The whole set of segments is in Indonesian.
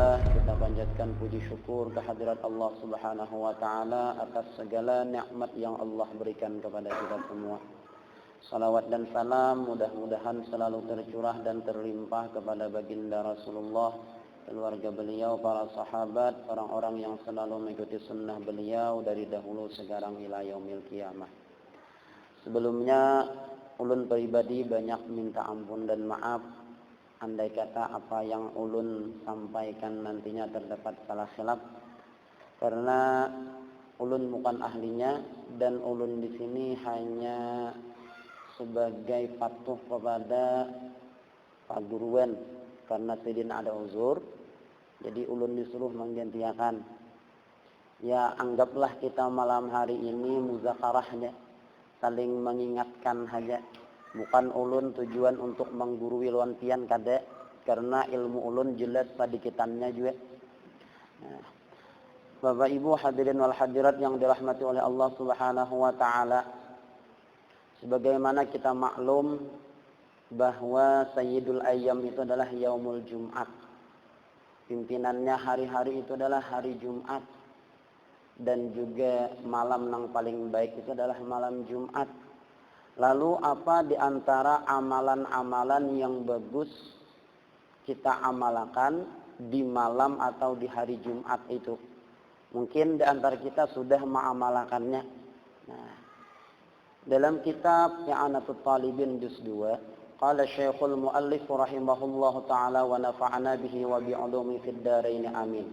Alhamdulillah, kita panjatkan puji syukur kehadirat Allah Subhanahu wa taala atas segala nikmat yang Allah berikan kepada kita semua. Salawat dan salam mudah-mudahan selalu tercurah dan terlimpah kepada baginda Rasulullah, keluarga beliau, para sahabat, orang-orang yang selalu mengikuti sunnah beliau dari dahulu sekarang ila yaumil qiyamah. Sebelumnya, ulun pribadi banyak minta ampun dan maaf andai kata apa yang ulun sampaikan nantinya terdapat salah silap, karena ulun bukan ahlinya dan ulun di sini hanya sebagai patuh kepada Pak Guruan karena sidin ada uzur, jadi ulun disuruh menggantikan. Ya, anggaplah kita malam hari ini muzakarahnya saling mengingatkan saja. Bukan ulun tujuan untuk menggurui luan pian kada, karena ilmu ulun jelas sadikitannya juga. Nah, Bapak Ibu hadirin wal hadirat yang dirahmati oleh Allah Subhanahu wa taala. Sebagaimana kita maklum bahwa Sayyidul Ayyam itu adalah Yaumul Jum'at. Pimpinannya hari-hari itu adalah hari Jumat. Dan juga malam yang paling baik itu adalah malam Jumat. Lalu apa di antara amalan-amalan yang bagus kita amalkan di malam atau di hari Jumat itu? Mungkin di antara kita sudah mengamalkannya. Nah, dalam kitab I'anatul Talibin juz 2, qala Syekhul Muallif rahimahullahu taala wa nafa'ana bihi wa bi'ulumi fid dharain amin.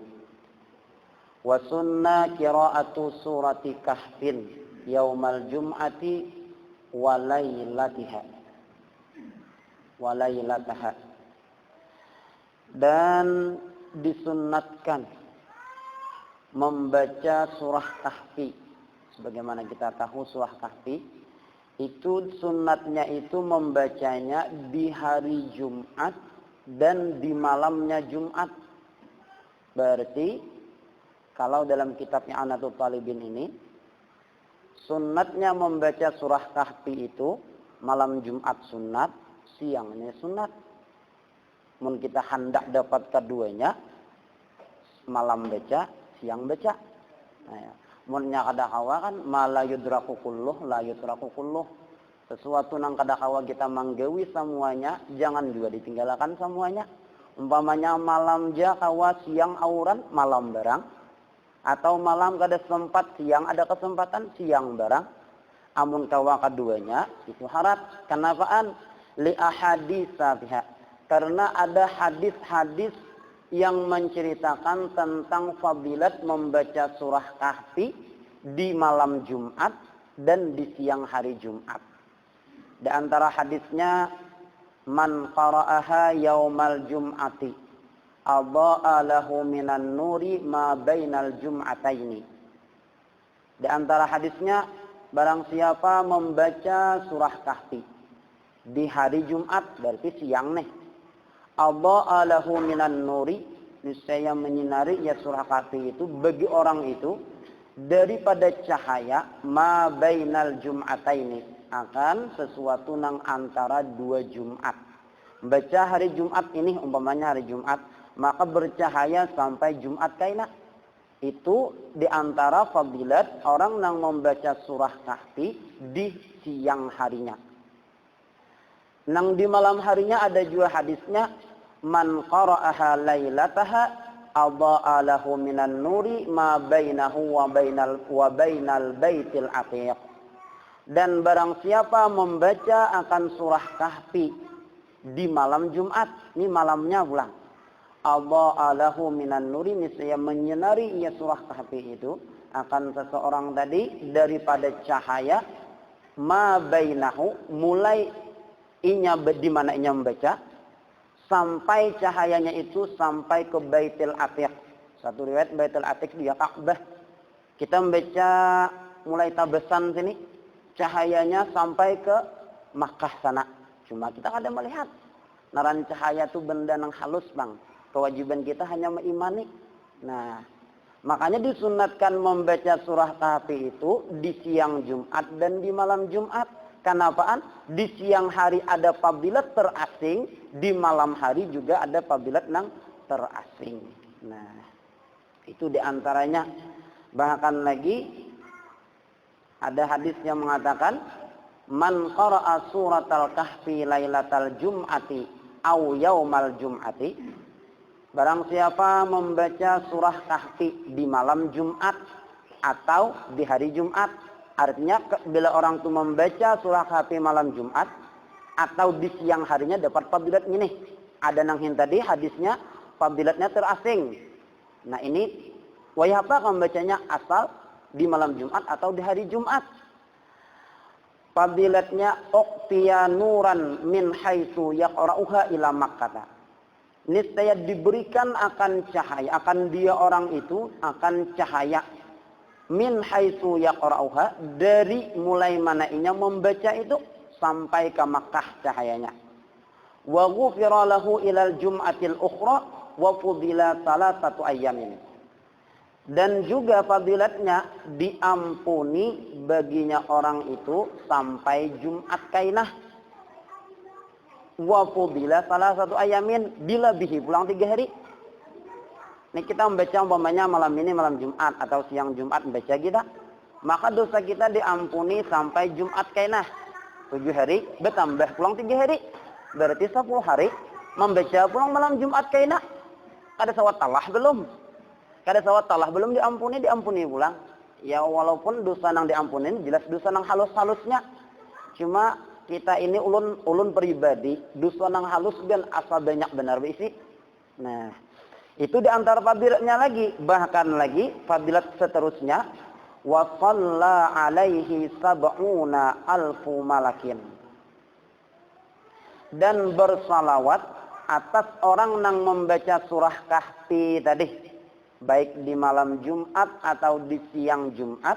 Wa sunnah qira'atu surati Kahfin yaumal jum'ati walailatiha. Dan disunnatkan membaca surah Kahfi. Sebagaimana kita tahu surah Kahfi itu sunnatnya itu membacanya di hari Jumat dan di malamnya Jumat. Berarti kalau dalam kitabnya I'anatul Talibin ini sunnatnya membaca surah Kahfi itu malam Jumat sunat, siangnya sunat. Mun kita hendak dapat keduanya, malam baca, siang baca. Nah, ya. Munnya kada kawa kan la yudraku kulluh. Sesuatu nang kada kawa kita manggawi semuanya, jangan juga ditinggalkan semuanya. Umpamanya malam ja kawa, siang auran, malam barang. Atau malam kada sempat, siang ada kesempatan, siang barang. Amun kawa keduanya itu harat. Kenapaan? Li ahaditsa biha. Karena ada hadis-hadis yang menceritakan tentang fadilat membaca surah Kahfi di malam Jumat dan di siang hari Jumat. Di antara hadisnya, man qara'aha yaumal jum'ati adha'a lahu minan nuri ma bainal jum'ataini. Di antara hadisnya, barang siapa membaca surah Kahfi di hari Jumat, berarti siang nih, adha'a lahu minan nuri, niscaya menyinari ya surah Kahfi itu bagi orang itu daripada cahaya ma bainal jum'ataini, akan sesuatu nang antara dua Jumat. Baca hari Jumat ini, umpamanya hari Jumat, maka bercahaya sampai Jumat kaina. Itu diantara fadilat orang yang membaca surah Kahfi di siang harinya. Nang di malam harinya ada juga hadisnya, man qara'aha lailataha adha'a lahu minan nuri ma bainahu wa bainal baitil atiq. Dan barang siapa membaca akan surah Kahfi di malam Jumat, ini malamnya pulang, adha'a lahu minan nuri, niscaya menyinari ia surah Kahfi itu akan seseorang tadi daripada cahaya ma bainahu, mulai inya di mana inya membaca sampai cahayanya itu sampai ke Baitul Atiq. Satu riwayat Baitul Atiq dia Ka'bah. Kita membaca mulai Tabesan sini, cahayanya sampai ke Makkah sana. Cuma kita kada melihat. Naran cahaya itu benda yang halus, Bang. Kewajiban kita hanya mengimani. Nah, makanya disunatkan membaca surah Kahfi itu di siang Jumat dan di malam Jumat. Kenapaan? Di siang hari ada fadilat terasing, di malam hari juga ada fadilat nang terasing. Nah, itu diantaranya. Bahkan lagi ada hadis yang mengatakan, man qara'a suratal kahfi lailatal jum'ati aw yaumal jum'ati, barang siapa membaca surah kahfi di malam Jumat atau di hari Jumat. Artinya bila orang itu membaca surah kahfi malam Jumat atau di siang harinya dapat fadilat ini. Ada nanghin tadi hadisnya fadilatnya terasing. Nah ini wayapa membacanya asal di malam Jumat atau di hari Jumat. Fadilatnya uqtiya nuran min haitsu yaqra'uha ila Makkah. Niscaya diberikan akan cahaya, akan dia orang itu akan cahaya min haitsu yaqra'uha, dari mulai mana inya membaca itu sampai ke Makkah cahayanya. Wa ghufira lahu ilal jum'atil ukhra wa fudila salasatu ayyamin. Dan juga fadilatnya diampuni baginya orang itu sampai Jumat kainah. Wa fudila salasatu ayyamin, bila bihi pulang 3 hari. Ini kita membaca umpamanya malam ini malam Jumat atau siang Jumat membaca kita, maka dosa kita diampuni sampai Jumat kainah. 7 hari bertambah pulang 3 hari. Berarti 10 hari membaca pulang malam Jumat kainah. Ada sawat talah belum? Kada sawat talah belum diampuni pulang. Ya walaupun dosa nang diampunin jelas dosa nang halus-halusnya. Cuma kita ini ulun pribadi dosa nang halus dan asal banyak benar berisi. Nah, itu di antara fadilatnya lagi, bahkan lagi fadilat seterusnya wa shalla alaihi sab'una alfu malakin. Dan bersalawat atas orang nang membaca surah kahfi tadi, baik di malam Jumat atau di siang Jumat,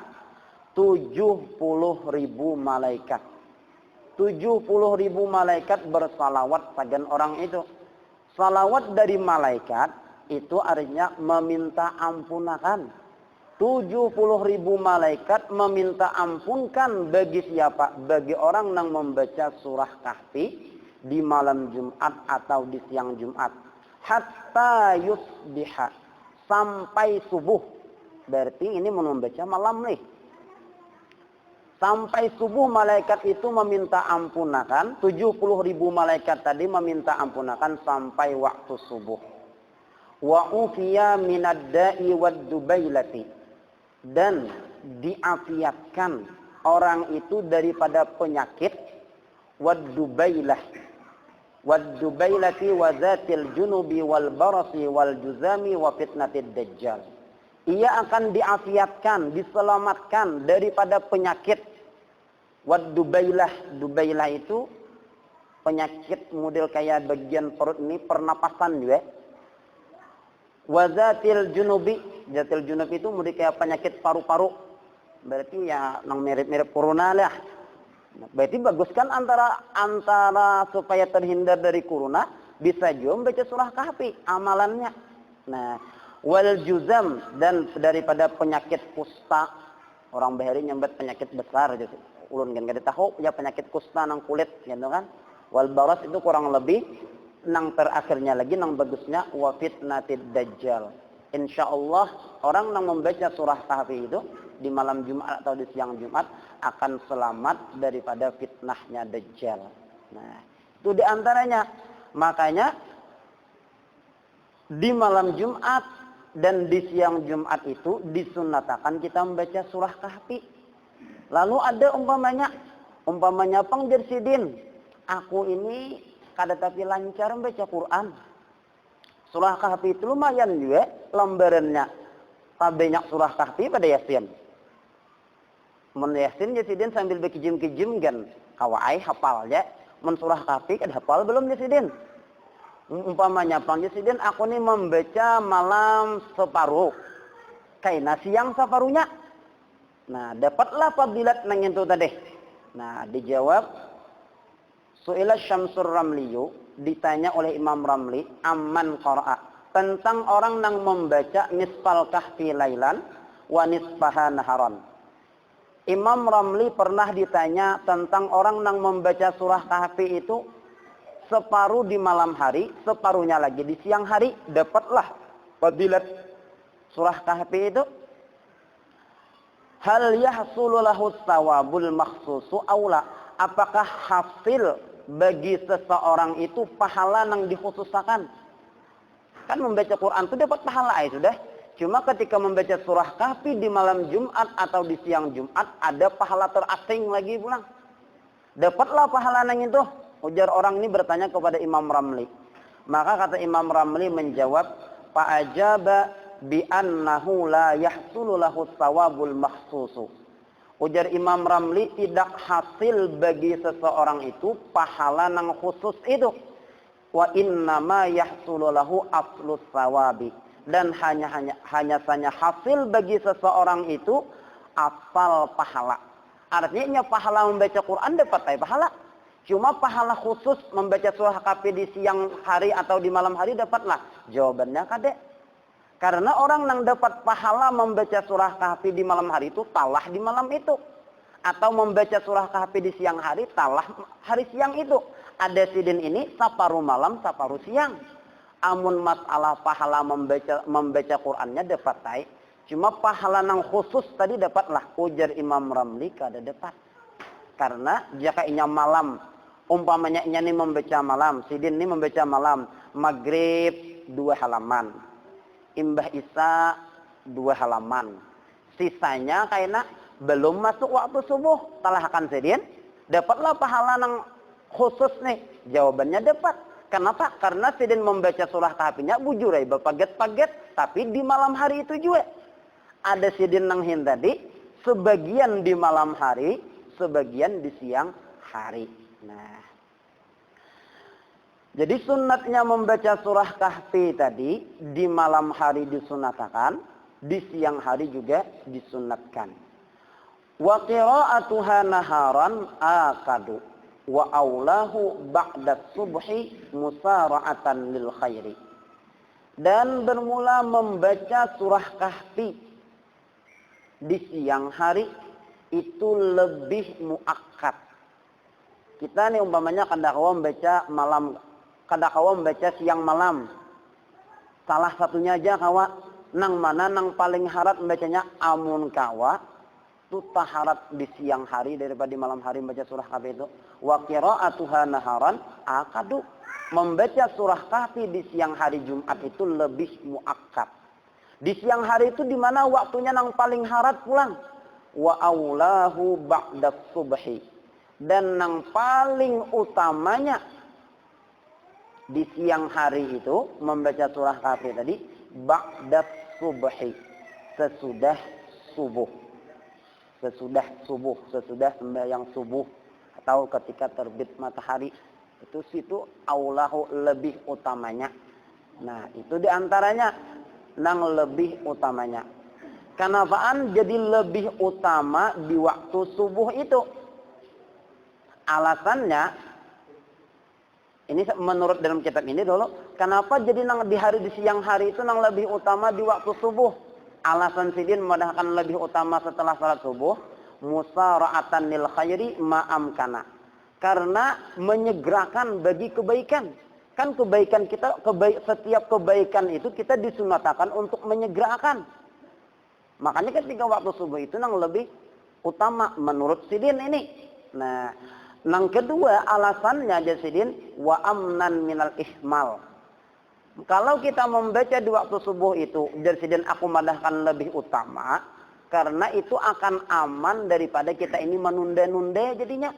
70.000 malaikat. 70.000 malaikat bersalawat pada orang itu. Salawat dari malaikat itu artinya meminta ampunakan. 70.000 malaikat meminta ampunkan bagi siapa? Bagi orang yang membaca surah kahfi di malam Jumat atau di siang Jumat. Hatta yusbiha, sampai subuh. Berarti ini membaca malam nih. Sampai subuh malaikat itu meminta ampunakan. 70.000 malaikat tadi meminta ampunakan sampai waktu subuh. Wa ufiya minad da'i wad dubailati, dan diafiatkan orang itu daripada penyakit wad dubailah, wad dubailati wa zatil junubi wal barasi wal juzami wa fitnatid dajjal. Ia akan diafiatkan, diselamatkan daripada penyakit wad dubailah. Dubailah itu penyakit model kayak bagian perut ini, pernapasan juga. Wazatil junubi, zatil junub itu model kayak penyakit paru-paru. Berarti ya nang mirip-mirip corona lah. Berarti bagus kan antara supaya terhindar dari corona bisa juga membaca surah kahfi amalannya. Nah, wal juzam, dan daripada penyakit kusta. Orang bahari nyambat penyakit besar gitu. Ulun kan gak tahu ya penyakit kusta nang kulit gitu kan. Wal baras itu kurang lebih nang terakhirnya lagi nang bagusnya wa fitnatid dajjal. Insyaallah orang yang membaca surah kahfi itu di malam Jumat atau di siang Jumat akan selamat daripada fitnahnya dajjal. Nah, itu di antaranya. Makanya di malam Jumat dan di siang Jumat itu disunnatakan kita membaca surah kahfi. Lalu ada umpamanya pengjersidin, aku ini kada tapi lancar membaca Quran. Surah kahfi itu lumayan juga lembarannya. Tak banyak surah kahfi pada Yasin. Mun Yasin Yasidin sambil berkijim-kijim kan kawai hafal ya. Mun surah kahfi kada hafal belum Yasidin. Umpamanya pang Yasidin aku ni membaca malam separuh. Kaina siang separuhnya. Nah, dapatlah fadilat nang itu tadi. Nah, dijawab Su'ila Syamsur Ramliyu, ditanya oleh Imam Ramli, amman qara'a, tentang orang yang membaca nisfal kahfi lailan wa nisfaha naharan. Imam Ramli pernah ditanya tentang orang yang membaca surah kahfi itu separuh di malam hari, separuhnya lagi di siang hari, dapatlah fadilat surah Kahfi itu, hal yahsulu lahu tsawabul makhsusu aula, apakah hasil bagi seseorang itu pahala yang dikhususkan? Kan membaca Quran itu dapat pahala ya sudah. Cuma ketika membaca surah Kahfi di malam Jumat atau di siang Jumat ada pahala terasing lagi pulang. Dapatlah pahala yang itu. Ujar orang ini bertanya kepada Imam Ramli. Maka kata Imam Ramli menjawab, fa'ajaba bi annahu la yahsulu lahu tsawabul makhsusu. Ujar Imam Ramli, tidak hasil bagi seseorang itu pahala yang khusus itu. Wa innama yahsulu lahu aslus tsawabi. Dan hanya saja hasil bagi seseorang itu asal pahala. Artinya pahala membaca Quran dapat pahala. Cuma pahala khusus membaca surah Kahfi di siang hari atau di malam hari dapatlah. Jawabannya kadek. Karena orang yang dapat pahala membaca surah Kahfi di malam hari itu talah di malam itu. Atau membaca surah Kahfi di siang hari talah hari siang itu. Ada sidin ini saparuh malam saparuh siang. Amun masalah pahala membaca Qur'annya dapat cuma pahala yang khusus tadi dapatlah. Ujar Imam Ramli kada dapat. Karena jika inya malam, umpamanya inya ini membaca malam, sidin ini membaca malam, maghrib 2 halaman, imbah isya 2 halaman, sisanya kayaknya belum masuk waktu subuh, talahkan sidin, dapatlah pahala yang khusus nih. Jawabannya dapat. Kenapa? Karena sidin membaca surah Kahfinya bujur berpaget-paget, tapi di malam hari itu juga. Ada sidin nanghin tadi, sebagian di malam hari, sebagian di siang hari. Nah, jadi sunatnya membaca surah Kahfi tadi di malam hari disunatkan, di siang hari juga disunatkan. Wa qira'atuha naharan akadu wa aulahu ba'da subhi musara'atan lil khairi. Dan bermula membaca surah Kahfi di siang hari itu lebih muakkad. Kita nih umpamanya kadang-kadang membaca malam, kadang-kadang membaca siang malam. Salah satunya aja kawa nang mana nang paling harat membacanya amun kawa itu taharat di siang hari daripada di malam hari membaca surah Kahfi itu. Wa qira'atuha naharan akadu. Membaca surah Kahfi di siang hari Jumat itu lebih muakkad. Di siang hari itu di mana waktunya nang paling harat pulang. Wa aulahu ba'da subhi. Dan nang paling utamanya di siang hari itu membaca surah Kahfi tadi ba'da subhi, sesudah subuh. Sesudah sembahyang subuh atau ketika terbit matahari, itu situ aulahu lebih utamanya. Nah, itu diantaranya nang lebih utamanya. Kenapaan jadi lebih utama di waktu subuh itu? Alasannya ini menurut dalam kitab ini dulu, kenapa jadi nang di hari di siang hari itu nang lebih utama di waktu subuh? Alasan sidin memudahkan lebih utama setelah salat subuh, musara'atan lil khairi ma'amkana. Karena menyegerakan bagi kebaikan. Kan kebaikan kita, setiap kebaikan itu kita disunatakan untuk menyegerakan. Makanya ketika waktu subuh itu nang lebih utama menurut sidin ini. Nah, nang kedua alasannya aja sidin wa amnan minal ihmal. Kalau kita membaca di waktu subuh itu, dan aku madahkan lebih utama, karena itu akan aman daripada kita ini menunda-nunda jadinya.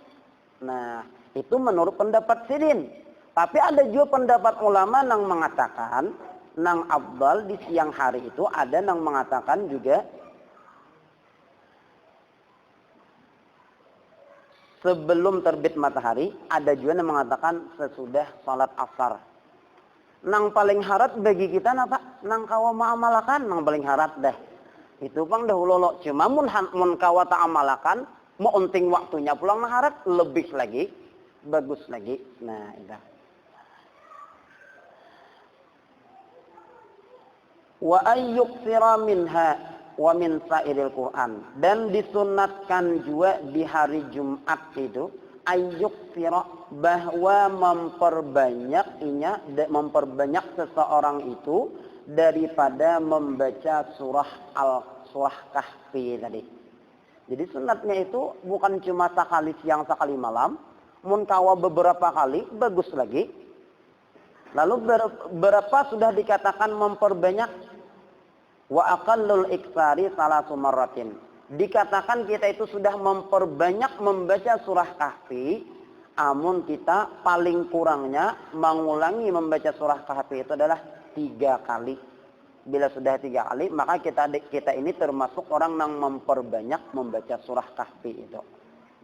Nah, itu menurut pendapat sidin. Tapi ada juga pendapat ulama yang mengatakan, nang afdal di siang hari itu, ada yang mengatakan juga, sebelum terbit matahari, ada juga yang mengatakan sesudah salat asar. Nang paling harat bagi kita napa? Nang kawa ma'amalakan, nang paling harat dah. Itu pang dahulu lo. Cuma mun kawa ta'amalakan, mau unting waktunya pulang nang harat, lebih lagi, bagus lagi. Nah, itu. Wa ayyuksira minha wa min sairil Qur'an. Dan disunatkan juga di hari Jumat itu, ayyuksira, bahwa memperbanyak seseorang itu daripada membaca surah Kahfi tadi. Jadi sunatnya itu bukan cuma sekali siang sekali malam, mun kawa beberapa kali bagus lagi. Lalu berapa sudah dikatakan memperbanyak, wa aqallul iksari salasu marratin. Dikatakan kita itu sudah memperbanyak membaca surah Kahfi, amun kita paling kurangnya mengulangi membaca surah Kahfi itu adalah 3 kali. Bila sudah 3 kali, maka kita ini termasuk orang yang memperbanyak membaca surah Kahfi itu.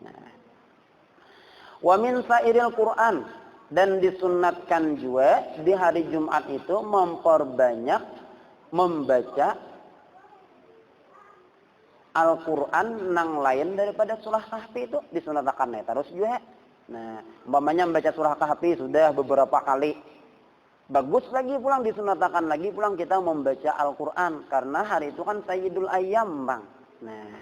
Nah. Wa min sairil Quran, dan disunnatkan juga di hari Jumat itu memperbanyak membaca Al-Quran nang lain daripada surah Kahfi itu disunatkan terus juga. Nah, umpamanya membaca surah Kahfi sudah beberapa kali, bagus lagi pulang disunatkan lagi pulang kita membaca Al-Quran karena hari itu kan Sayyidul Ayyam, Bang. Nah,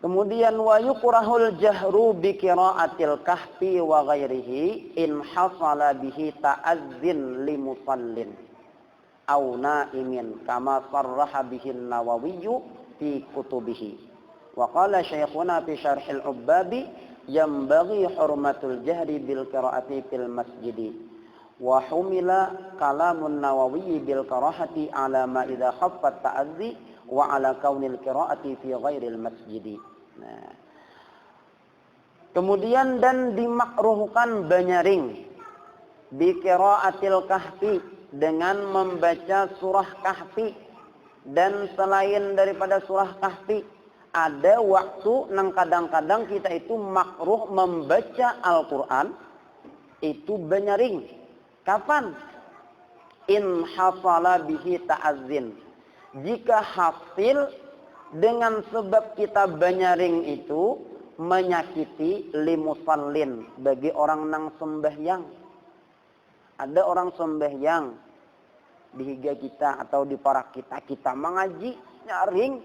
kemudian wa yukrahul jahru bi qiraatil kahfi wa ghairihi in hasala bihi ta'azzin li musallin aw na'imin kama sarraha bihi an-Nawawi fi kutubihi. Wa qala syekhuna fi syarhil Ubbabi yanbaghi hurmatul jahri bil qiraati fil masjidi wa humila kalamun Nawawi bil karahati ala ma idza khaffat ta'azzi wa ala kaunil qiraati fi ghairil masjidi. Nah. Kemudian dan dimakruhkan banyaring bi qiraatil kahfi dengan membaca surah Kahfi, dan selain daripada surah Kahfi ada waktu nang kadang-kadang kita itu makruh membaca Al-Quran itu banyaring. Kapan? In hasala bihi ta'azzin, jika hasil dengan sebab kita banyaring itu menyakiti limusallin, bagi orang nang sembahyang. Ada orang sembahyang di higa kita atau di parak kita mengaji nyaring,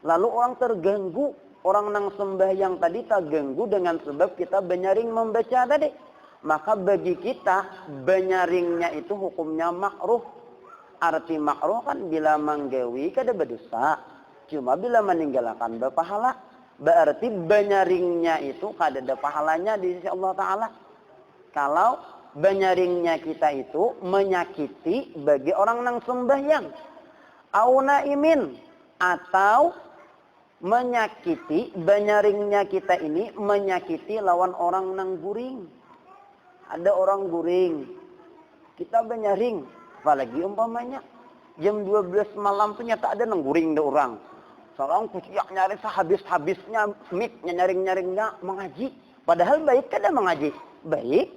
lalu orang terganggu, orang nang sembahyang tadi terganggu dengan sebab kita banyaring membaca tadi, maka bagi kita banyaringnya itu hukumnya makruh. Arti makruh kan bila manggawi kada berdosa, cuma bila meninggalkan berpahala. Berarti banyaringnya itu kada ada pahalanya di sisi Allah Ta'ala. Kalau banyaringnya kita itu menyakiti bagi orang nang sembahyang. Au naimin, atau menyakiti, banyaringnya kita ini menyakiti lawan orang nang guring. Ada orang guring, kita banyaring, apalagi umpamanya jam 12 malam punya tak ada nang guring ada orang. Seorang kuciak nyari sehabis-habisnya miknya nyaring-nyaringnya mengaji. Padahal baik kada mengaji. Baik.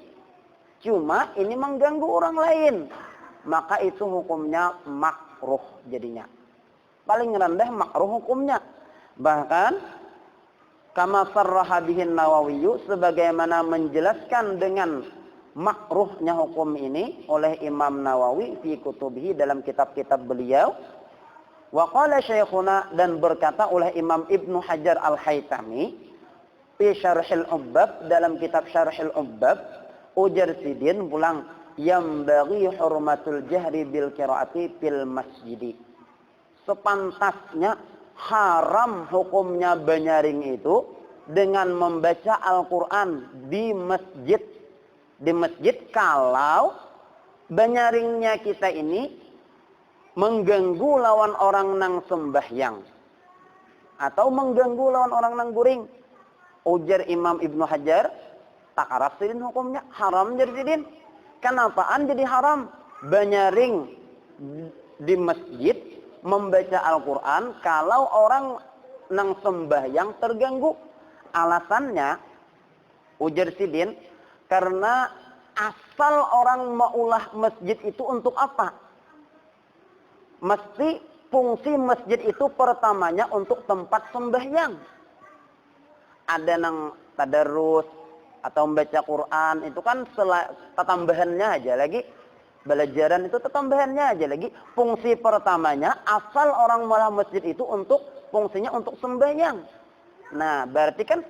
Cuma ini mengganggu orang lain. Maka itu hukumnya makruh jadinya. Paling rendah makruh hukumnya. Bahkan kama sarraha bihin Nawawi, sebagaimana menjelaskan dengan makruhnya hukum ini oleh Imam Nawawi fi kutubihi, dalam kitab-kitab beliau. Wa qala syekhuna, dan berkata oleh Imam Ibnu Hajar Al-Haytami fi Syarhil Ubbab, dalam kitab Syarhil Ubbab, ujar sidin pulang yang bagi hurmatul jahri bil qiraati fil masjidi. Sepantasnya haram hukumnya banyaring itu dengan membaca Al-Quran di masjid. Di masjid kalau banyaringnya kita ini mengganggu lawan orang nang sembahyang atau mengganggu lawan orang nang guring. Ujar Imam Ibnu Hajar, takarasirin hukumnya haram jadi sidin. Kenapaan jadi haram? Banyaring di masjid membaca Al-Quran kalau orang nang sembahyang terganggu. Alasannya, ujar sidin, karena asal orang maulah masjid itu untuk apa? Mesti fungsi masjid itu pertamanya untuk tempat sembahyang. Ada nang tadarus atau membaca Quran, itu kan tambahannya aja lagi. Belajaran itu tambahannya aja lagi. Fungsi pertamanya asal orang malah masjid itu untuk fungsinya untuk sembahyang. Nah, berarti kan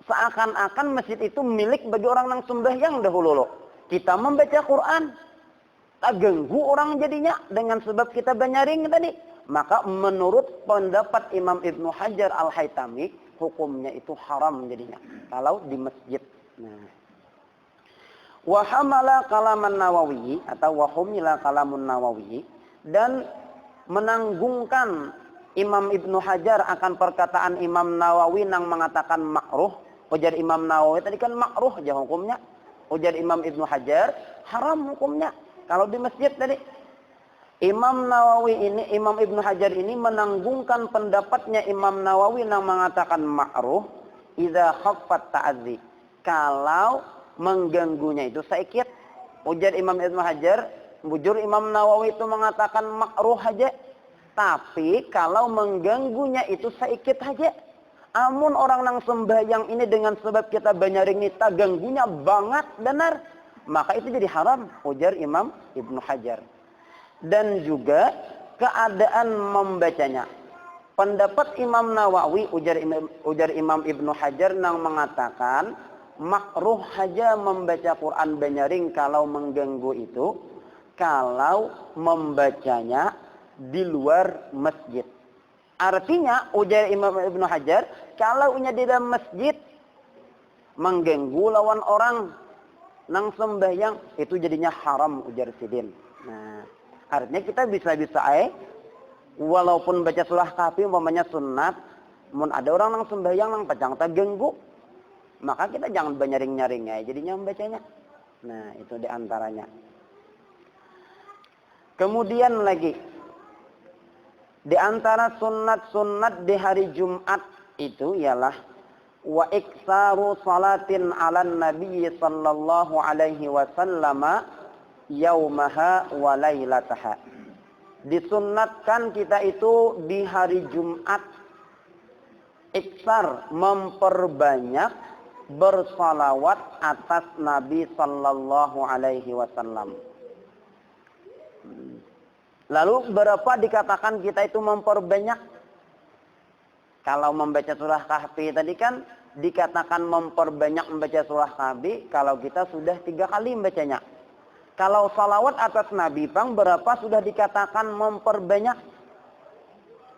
seakan-akan masjid itu milik bagi orang yang sembahyang dahulu. Kita membaca Quran, tak ganggu orang jadinya dengan sebab kita banyaring tadi. Maka menurut pendapat Imam Ibnu Hajar Al-Haytami, hukumnya itu haram jadinya kalau di masjid. Nah, wa hamala kalaman Nawawi atau wa humila kalamun Nawawi, dan menanggungkan Imam Ibnu Hajar akan perkataan Imam Nawawi yang mengatakan makruh. Ujar Imam Nawawi tadi kan makruh aja hukumnya. Ujar Imam Ibnu Hajar haram hukumnya kalau di masjid tadi. Imam Ibnu Hajar ini menanggungkan pendapatnya Imam Nawawi yang mengatakan makruh idza khaffat ta'adzi. Kalau mengganggunya itu sedikit. Ujar Imam Ibnu Hajar, bujur Imam Nawawi itu mengatakan makruh aja. Tapi kalau mengganggunya itu sedikit aja. Amun orang nang sembahyang ini dengan sebab kita banyaring kita ganggunya banget benar, maka itu jadi haram. Ujar Imam Ibnu Hajar. Dan juga keadaan membacanya. Pendapat Imam Nawawi, ujar Imam Ibnu Hajar yang mengatakan makruh saja membaca Quran banyaring kalau mengganggu itu, kalau membacanya di luar masjid. Artinya, ujar Imam Ibnu Hajar, kalau di dalam masjid mengganggu lawan orang nang sembahyang, itu jadinya haram, ujar Sidin. Nah, artinya kita bisa-bisa walaupun baca surah Kahfi umpamanya sunat, mun ada orang nang sembahyang nang pacang terganggu, maka kita jangan banyaring-nyaring jadinya membacanya. Nah, itu diantaranya. Kemudian lagi, di antara sunat-sunat di hari Jumat itu ialah wa iksaru salatin 'alan nabiy sallallahu alaihi wasallam yaumaha wa lailataha. Disunatkan kita itu di hari Jumat iksar, memperbanyak bersalawat atas Nabi sallallahu alaihi wasallam. Lalu berapa dikatakan kita itu memperbanyak? Kalau membaca surah Kahfi tadi kan dikatakan memperbanyak membaca surah Kahfi kalau kita sudah 3 kali membacanya. Kalau salawat atas Nabi bang berapa sudah dikatakan memperbanyak?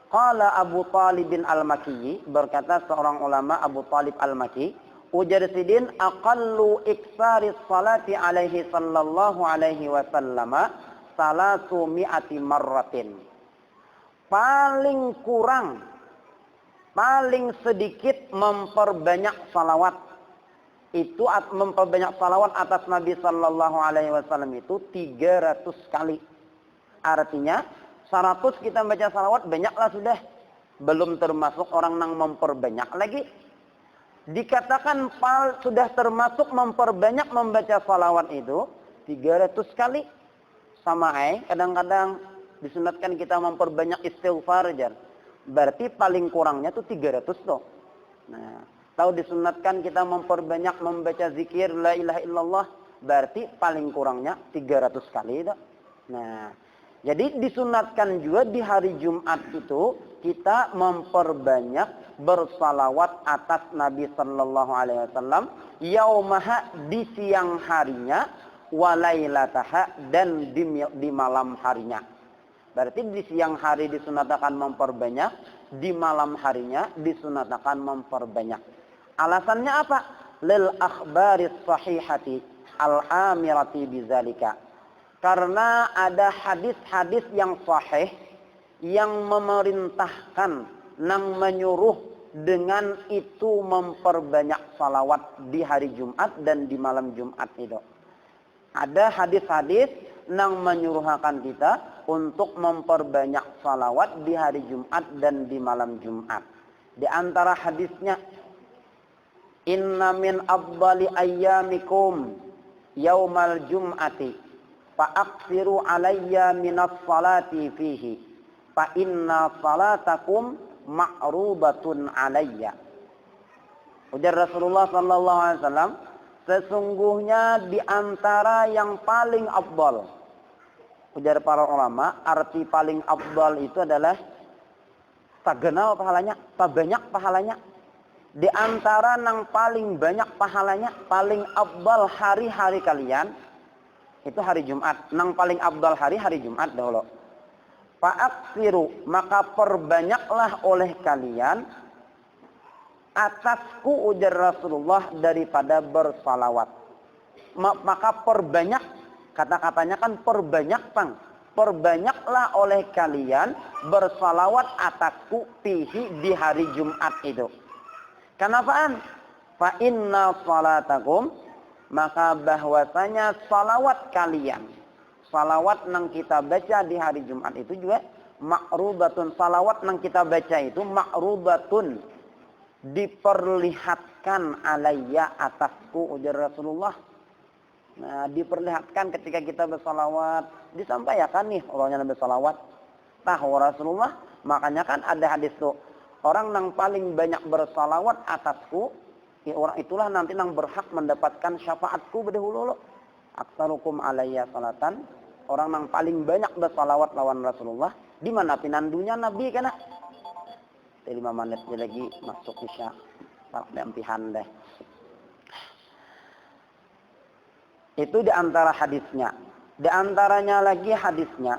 Qala Abu Talib bin Al-Makki, berkata seorang ulama Abu Talib Al-Makki, ujar Sidin aqallu iksaris salati alaihi sallallahu alaihi wasallama salatu mi'ati marratin. Paling kurang, paling sedikit memperbanyak salawat. Itu memperbanyak salawat atas Nabi sallallahu alaihi wasallam itu 300 kali. Artinya 100 kita baca salawat banyaklah sudah. Belum termasuk orang yang memperbanyak lagi. Dikatakan sudah termasuk memperbanyak membaca salawat itu 300 kali. Sama kadang-kadang disunatkan kita memperbanyak istighfar aja. Berarti paling kurangnya tuh 300 tuh. Nah, tahu disunatkan kita memperbanyak membaca zikir la ilaha illallah, berarti paling kurangnya 300 kali itu. Nah, jadi disunatkan juga di hari Jumat itu kita memperbanyak bersalawat atas Nabi sallallahu alaihi wasallam yaumaha, di siang harinya, walailataha, dan di malam harinya. Berarti di siang hari disunatakan memperbanyak, di malam harinya disunatakan memperbanyak. Alasannya apa? Lil akhbaris sahihati al-amirati bizalika. Karena ada hadis-hadis yang sahih yang memerintahkan, yang menyuruh dengan itu memperbanyak salawat di hari Jumat dan di malam Jumat itu. Ada hadis-hadis yang menyuruhkan kita untuk memperbanyak salawat di hari Jumat dan di malam Jumat. Di antara hadisnya, inna min afdali ayyamikum yaumal jum'ati fa'aksiru alayya minas salati fihi fa inna salatakum ma'rubatun alayya. Ujar Rasulullah sallallahu alaihi wasallam, sesungguhnya di antara yang paling afdal. Ujar para ulama, arti paling afdal itu adalah tak genal pahalanya, tak banyak pahalanya. Di antara yang paling banyak pahalanya, paling afdal hari-hari kalian, Itu hari Jumat. Nang paling abdal hari Jumat dahulu. Fa'aksiru, maka perbanyaklah oleh kalian atasku ujar Rasulullah daripada bersalawat. Maka perbanyak, kata-katanya kan perbanyak pang. Perbanyaklah oleh kalian bersalawat atasku fihi di hari Jumat itu. Kenapaan? Fa inna salatakum, maka bahwasanya salawat kalian, salawat nang kita baca di hari Jumat itu juga ma'rudatun, salawat nang kita baca itu ma'rudatun, diperlihatkan alayya atasku ujar Rasulullah. Nah, diperlihatkan ketika kita bersalawat, disampaikan nih orangnya bersalawat. Tahu Rasulullah, makanya kan ada hadis tuh, orang yang paling banyak bersalawat atasku, ya orang itulah nanti yang berhak mendapatkan syafaatku berdahulu. Aksarukum alayya salatan, orang yang paling banyak bersalawat lawan Rasulullah. Di mana pinandunya Nabi kena? 5 menit lagi masuk isya. Tak lempihan deh. Itu di antara hadisnya. Di antaranya lagi hadisnya.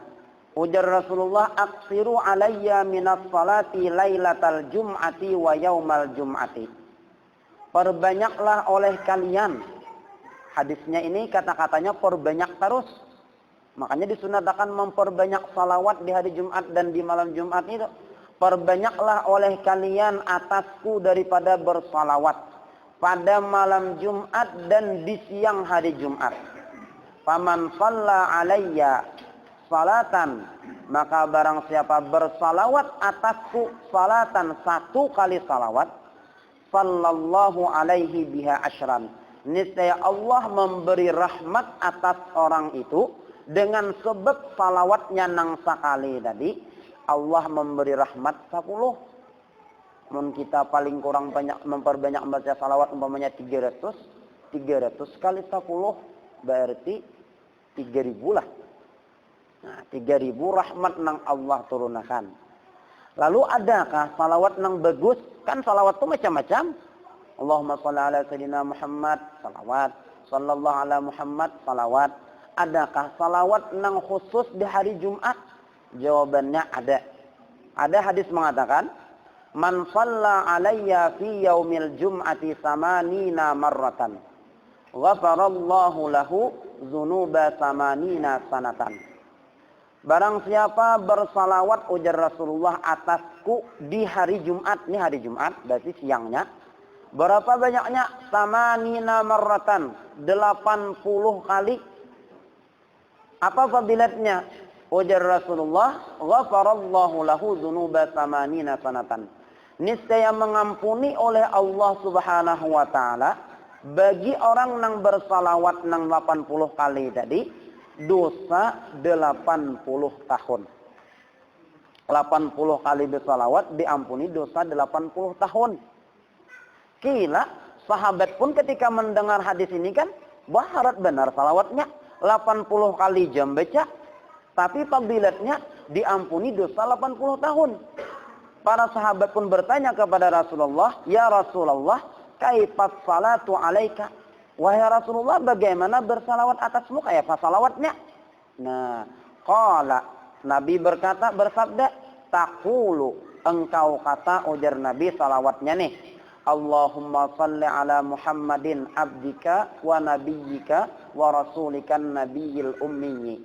Ujar Rasulullah, aksiru alayya minas salati laylatal jum'ati wa yaumal jum'ati. Perbanyaklah oleh kalian. Hadisnya ini kata-katanya perbanyak terus. Makanya disunahkan memperbanyak salawat di hari Jumat dan di malam Jumat itu. Perbanyaklah oleh kalian atasku daripada bersalawat pada malam Jumat dan di siang hari Jumat. Faman shalla alayya salatan, maka barang siapa bersalawat atasku salatan, 1 kali salawat, sallallahu alaihi biha asyran, niscaya Allah memberi rahmat atas orang itu dengan sebab salawatnya nang sakali tadi. Allah memberi rahmat 10. Mun kita paling kurang banyak memperbanyak membaca salawat umpamanya 300 kali 10 berarti 3000 lah. Nah, 3000 rahmat nang Allah turunkan. Lalu adakah salawat nang bagus? Kan salawat itu macam-macam. Allahumma shalli ala sayyidina Muhammad, salawat. Sallallahu ala Muhammad, salawat. Adakah salawat nang khusus di hari Jumat? Jawabannya ada. Ada hadis mengatakan, man shalla alayya fi yaumil jum'ati samanina marratan ghafarallahu lahu dzunuba samanina sanatan. Barang siapa bersalawat ujar Rasulullah atasku di hari Jumat, ini hari Jumat berarti siangnya. Berapa banyaknya? Samanina marratan, 80 kali. Apa fadilatnya? Ujar Rasulullah, ghafarallahu lahu dzunuba samanina sanatan. Niscaya mengampuni oleh Allah Subhanahu wa taala bagi orang yang bersalawat nang 80 kali tadi dosa 80 tahun. 80 kali bersalawat diampuni dosa 80 tahun. Kila sahabat pun ketika mendengar hadis ini kan baharat benar salawatnya 80 kali jam baca, tapi fadilatnya diampuni dosa 80 tahun. Para sahabat pun bertanya kepada Rasulullah, ya Rasulullah, kaifas salatu alaika? Wahai Rasulullah, bagaimana bersalawat atasmu? Kayak salawatnya? Nah, qala, Nabi bersabda, taqulu, engkau kata ujar Nabi salawatnya nih. Allahumma salli ala Muhammadin abdika wa nabiyyika wa rasulikan nabiyyil ummi.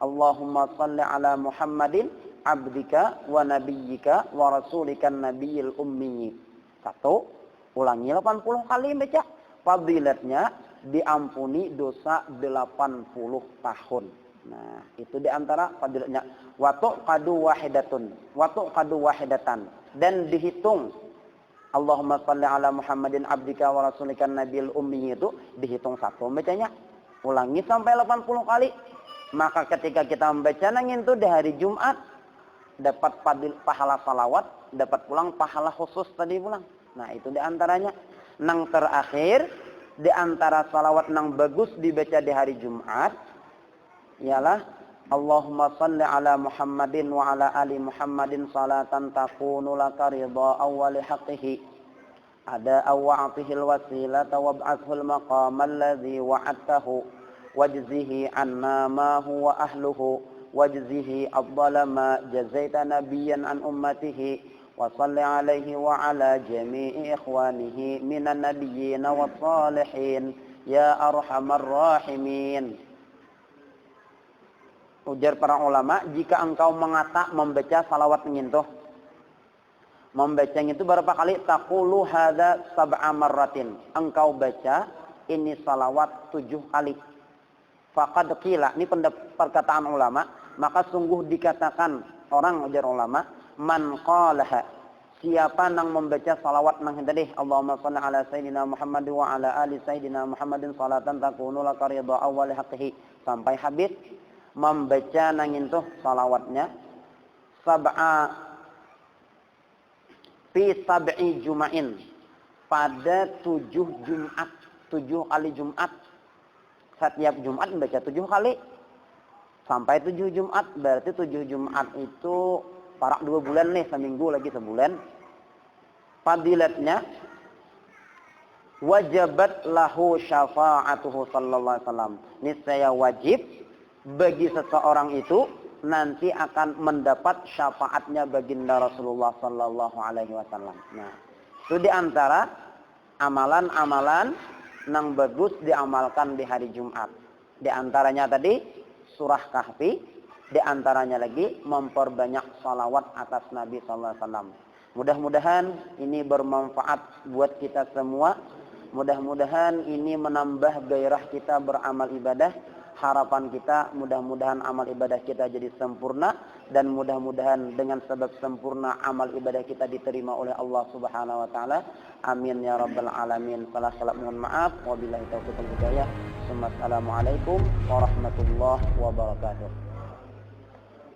Allahumma salli ala Muhammadin abdika wa nabiyyika wa rasulikan nabiyyil ummi. 1, ulangi 80 kali baca. Fadilatnya diampuni dosa 80 tahun. Nah, itu diantara fadilatnya. Wa tuqadu wahidatan. Dan dihitung. Allahumma salli ala Muhammadin abdika wa rasulikan nabiyyil ummi itu dihitung 1 bacanya. Ulangi sampai 80 kali. Maka ketika kita membaca nangin itu di hari Jumat dapat pahala salawat, dapat pulang pahala khusus tadi pulang. Nah, itu diantaranya. Nang terakhir diantara salawat nang bagus dibaca di hari Jumat ialah Allahumma salli ala Muhammadin wa ala ali Muhammadin salatan takunu laka ridha awwali haqqihi ada aw'atihil wasilata wab'athul maqamal ladzi wa'adtahu wajzihi anna ma huwa ahluhu wajzihi afdala ma jazaita nabiyyan an ummatihi wa salli alaihi wa ala jami'i ikhwanihi minan nabiyyin was salihin ya arhamar rahimin. Ujar para ulama, jika engkau membaca salawat mengintuh, membacanya itu berapa kali? Taqulu hadza sab'a marratin. Engkau baca ini salawat 7 kali. Faqad qila, ini perkataan ulama, maka sungguh dikatakan orang, ujar ulama, man qalaha, siapa nang membaca salawat nang tadi, Allahumma shalli ala sayyidina Muhammad wa ala ali sayyidina Muhammadin salatan takunu laka ridha awwal haqqihi, sampai habis membaca nangin tuh salawatnya fi sab'i juma'in, pada 7 Jumat, 7 kali Jumat. Setiap Jumat membaca 7 kali sampai 7 Jumat, berarti 7 Jumat itu parak 2 bulan nih, seminggu lagi sebulan. Fadilatnya wajabat lahu syafa'atuhu sallallahu alaihi wasallam, niscaya wajib bagi seseorang itu nanti akan mendapat syafaatnya baginda Rasulullah sallallahu alaihi wasallam. Nah, itu di antara amalan-amalan yang bagus diamalkan di hari Jumat. Di antaranya tadi surah Kahfi, di antaranya lagi memperbanyak salawat atas Nabi sallallahu alaihi wasallam. Mudah-mudahan ini bermanfaat buat kita semua. Mudah-mudahan ini menambah gairah kita beramal ibadah. Harapan kita mudah-mudahan amal ibadah kita jadi sempurna, dan mudah-mudahan dengan sebab sempurna amal ibadah kita diterima oleh Allah Subhanahu wa taala. Amin ya rabbal alamin. Salah mohon maaf. Wabillahi taufiq wal hidayah. Assalamualaikum warahmatullahi wabarakatuh.